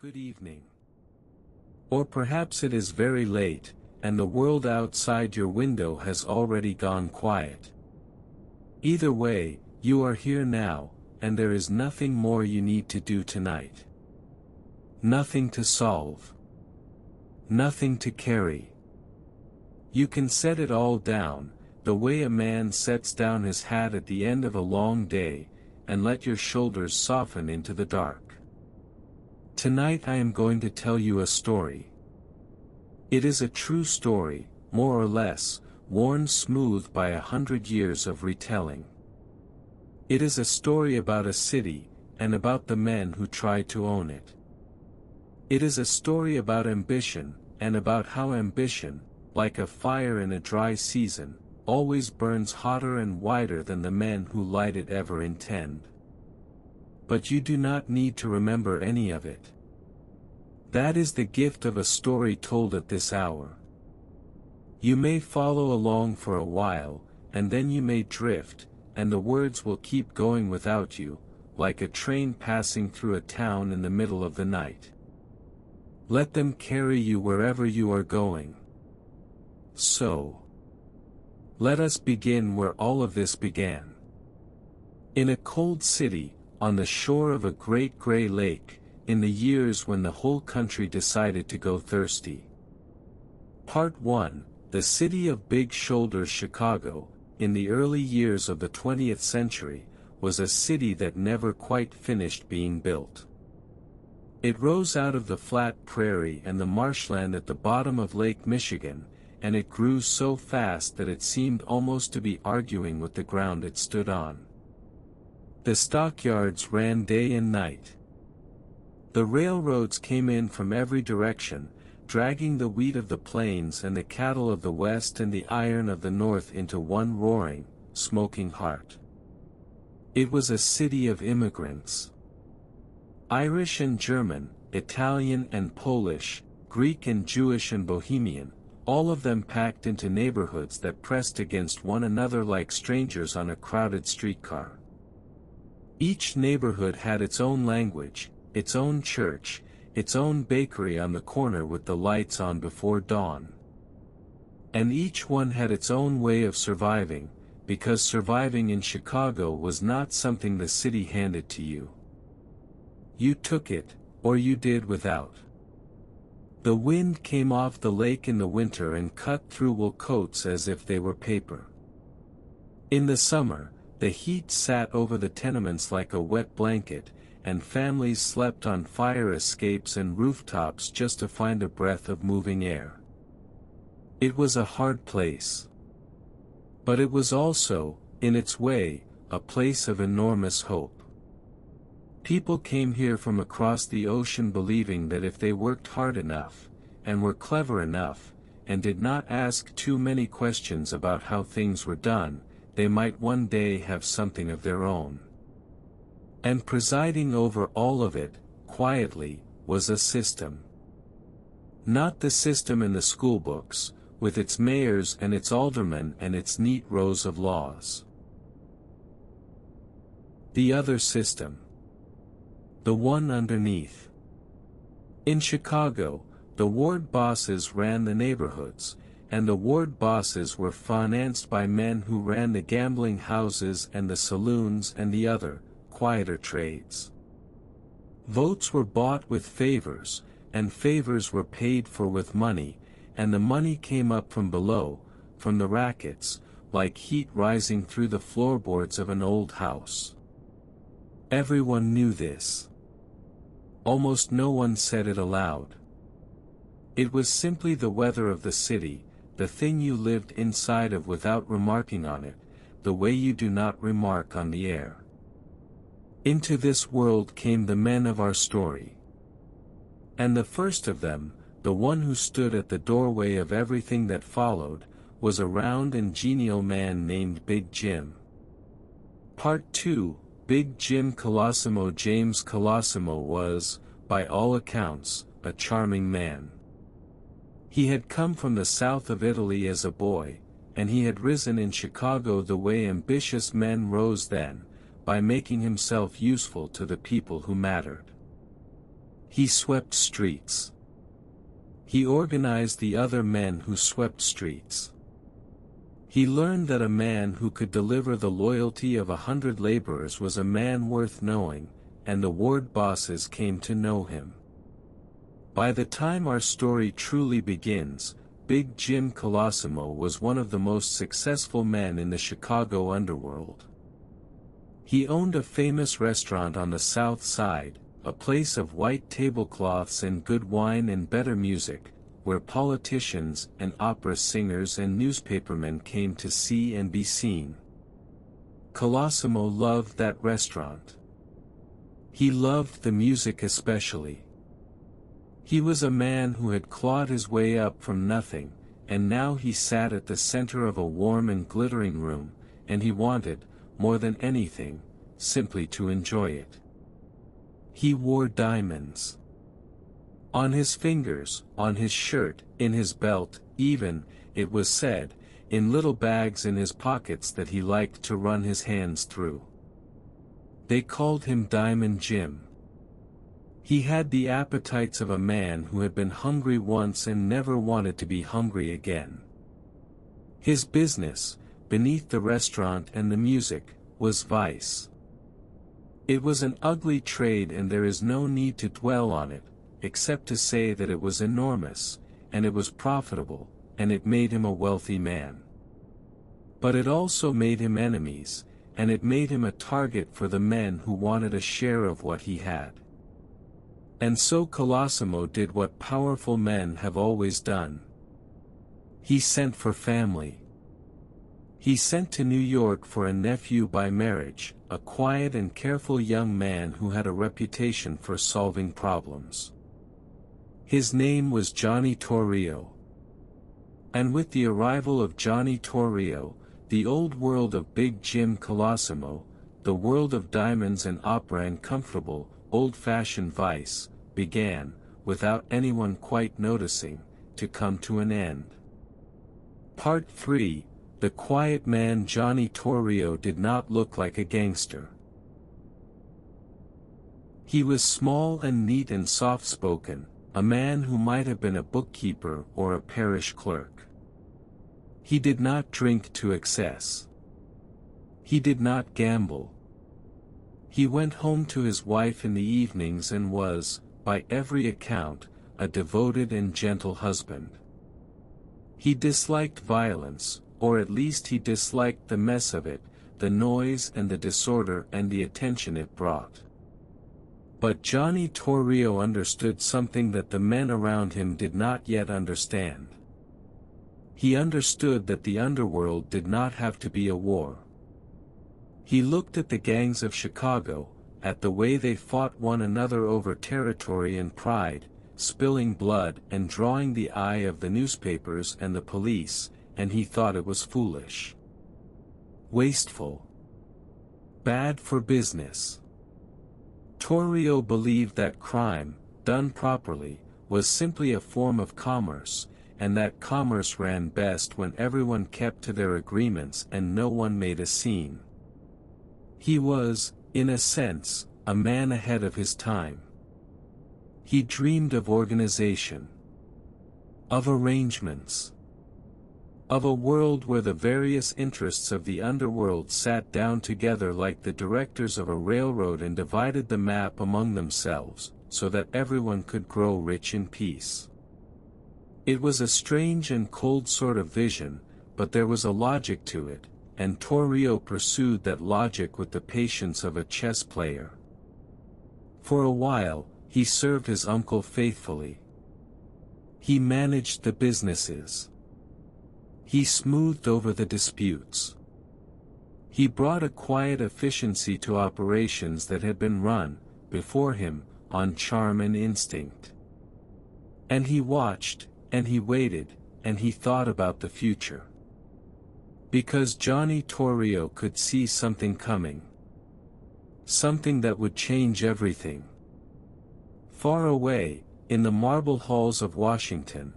Good evening. Or perhaps it is very late, and the world outside your window has already gone quiet. Either way, you are here now, and there is nothing more you need to do tonight. Nothing to solve. Nothing to carry. You can set it all down, the way a man sets down his hat at the end of a long day, and let your shoulders soften into the dark. Tonight I am going to tell you a story. It is a true story, more or less, worn smooth by 100 years of retelling. It is a story about a city, and about the men who try to own it. It is a story about ambition, and about how ambition, like a fire in a dry season, always burns hotter and wider than the men who light it ever intend. But you do not need to remember any of it. That is the gift of a story told at this hour. You may follow along for a while, and then you may drift, and the words will keep going without you, like a train passing through a town in the middle of the night. Let them carry you wherever you are going. So, let us begin where all of this began. In a cold city, on the shore of a great gray lake, in the years when the whole country decided to go thirsty. Part 1, the city of Big Shoulders, Chicago, in the early years of the 20th century, was a city that never quite finished being built. It rose out of the flat prairie and the marshland at the bottom of Lake Michigan, and it grew so fast that it seemed almost to be arguing with the ground it stood on. The stockyards ran day and night. The railroads came in from every direction, dragging the wheat of the plains and the cattle of the west and the iron of the north into one roaring, smoking heart. It was a city of immigrants. Irish and German, Italian and Polish, Greek and Jewish and Bohemian, all of them packed into neighborhoods that pressed against one another like strangers on a crowded streetcar. Each neighborhood had its own language, its own church, its own bakery on the corner with the lights on before dawn. And each one had its own way of surviving, because surviving in Chicago was not something the city handed to you. You took it, or you did without. The wind came off the lake in the winter and cut through wool coats as if they were paper. In the summer, the heat sat over the tenements like a wet blanket, and families slept on fire escapes and rooftops just to find a breath of moving air. It was a hard place. But it was also, in its way, a place of enormous hope. People came here from across the ocean believing that if they worked hard enough, and were clever enough, and did not ask too many questions about how things were done, they might one day have something of their own. And presiding over all of it, quietly, was a system. Not the system in the schoolbooks, with its mayors and its aldermen and its neat rows of laws. The other system. The one underneath. In Chicago, the ward bosses ran the neighborhoods, and the ward bosses were financed by men who ran the gambling houses and the saloons and the other, quieter trades. Votes were bought with favors, and favors were paid for with money, and the money came up from below, from the rackets, like heat rising through the floorboards of an old house. Everyone knew this. Almost no one said it aloud. It was simply the weather of the city, the thing you lived inside of without remarking on it, the way you do not remark on the air. Into this world came the men of our story. And the first of them, the one who stood at the doorway of everything that followed, was a round and genial man named Big Jim. Part 2, Big Jim Colosimo. James Colosimo was, by all accounts, a charming man. He had come from the south of Italy as a boy, and he had risen in Chicago the way ambitious men rose then, by making himself useful to the people who mattered. He swept streets. He organized the other men who swept streets. He learned that a man who could deliver the loyalty of 100 laborers was a man worth knowing, and the ward bosses came to know him. By the time our story truly begins, Big Jim Colosimo was one of the most successful men in the Chicago underworld. He owned a famous restaurant on the South Side, a place of white tablecloths and good wine and better music, where politicians and opera singers and newspapermen came to see and be seen. Colosimo loved that restaurant. He loved the music especially. He was a man who had clawed his way up from nothing, and now he sat at the center of a warm and glittering room, and he wanted, more than anything, simply to enjoy it. He wore diamonds. On his fingers, on his shirt, in his belt, even, it was said, in little bags in his pockets that he liked to run his hands through. They called him Diamond Jim. He had the appetites of a man who had been hungry once and never wanted to be hungry again. His business, beneath the restaurant and the music, was vice. It was an ugly trade, and there is no need to dwell on it, except to say that it was enormous, and it was profitable, and it made him a wealthy man. But it also made him enemies, and it made him a target for the men who wanted a share of what he had. And so Colosimo did what powerful men have always done. He sent for family. He sent to New York for a nephew by marriage, a quiet and careful young man who had a reputation for solving problems. His name was Johnny Torrio. And with the arrival of Johnny Torrio, the old world of Big Jim Colosimo, the world of diamonds and opera and comfortable, old-fashioned vice, began, without anyone quite noticing, to come to an end. Part 3. The quiet man Johnny Torrio did not look like a gangster. He was small and neat and soft-spoken, a man who might have been a bookkeeper or a parish clerk. He did not drink to excess. He did not gamble. He went home to his wife in the evenings and was, by every account, a devoted and gentle husband. He disliked violence, or at least he disliked the mess of it, the noise and the disorder and the attention it brought. But Johnny Torrio understood something that the men around him did not yet understand. He understood that the underworld did not have to be a war. He looked at the gangs of Chicago, at the way they fought one another over territory and pride, spilling blood and drawing the eye of the newspapers and the police, and he thought it was foolish, wasteful, bad for business. Torrio believed that crime, done properly, was simply a form of commerce, and that commerce ran best when everyone kept to their agreements and no one made a scene. He was, in a sense, a man ahead of his time. He dreamed of organization, of arrangements, of a world where the various interests of the underworld sat down together like the directors of a railroad and divided the map among themselves, so that everyone could grow rich in peace. It was a strange and cold sort of vision, but there was a logic to it, and Torrio pursued that logic with the patience of a chess player. For a while, he served his uncle faithfully. He managed the businesses. He smoothed over the disputes. He brought a quiet efficiency to operations that had been run, before him, on charm and instinct. And he watched, and he waited, and he thought about the future. Because Johnny Torrio could see something coming. Something that would change everything. Far away, in the marble halls of Washington,